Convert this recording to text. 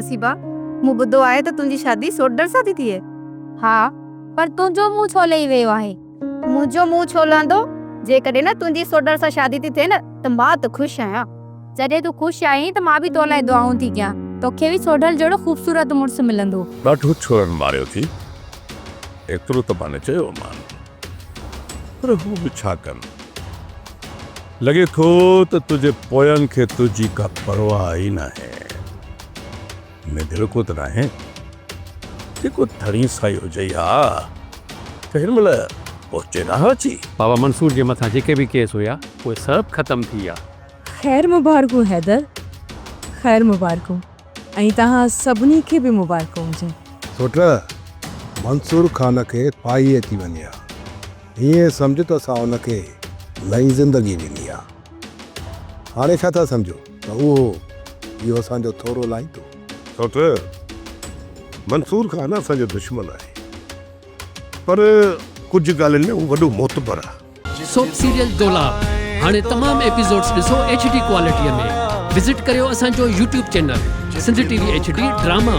नसीबा, मूं ॿुधो आहे त तुंहिंजी शादी सोडर सां थी थिए। हाँ, पर तुंहिंजो मुंहुं छो लही वियो आहे? मुंहिंजो मुंहुं छो लहंदो? जेकॾहिं न तुंहिंजी सोडर सां शादी थी थिए न त मां त ख़ुशि आहियां। जॾहिं तूं ख़ुशि आहीं त मां बि तो लाइ दुआऊं थी कयां, तोखे बि सोडल जहिड़ो ख़ूबसूरत मुड़ुसु मिलंदो। ॾाढो छोरनि मारियो थी, एतिरो त माने चयो मान, पर हू बि छा कनि। लॻे थो त तुंहिंजे पोयनि खे तुंहिंजी का परवाह ई न आहे। में दिलि को त न आहे जेको धणी साई हुजे हा त हिन महिल पहुचे न अची। बाबा मंसूर जे मथां जेके बि केस हुया उहे सभु ख़तमु थी विया। ख़ैर मुबारकूं हैदर, ख़ैर मुबारकूं, ऐं तव्हां सभिनी खे बि मुबारकूं हुजनि। सोट मंसूर ख़ान खे पाई अची वञे हा, हीअं सम्झ त असां हुनखे नई ज़िंदगी ॾिनी आहे। हाणे छा था सम्झो त उहो इहो असांजो थोरो लाहींदो? सोट मंसूर ख़ान असांजो दुश्मन आहे, पर कुझु ॻाल्हियुनि में उहो वॾो मोतबर आहे। सोप सीरियल दोलाब हाणे तमाम एपिसोड्स ॾिसो HD क्वालिटीअ में। विज़िट करियो असांजो YouTube channel Sindh TV HD drama.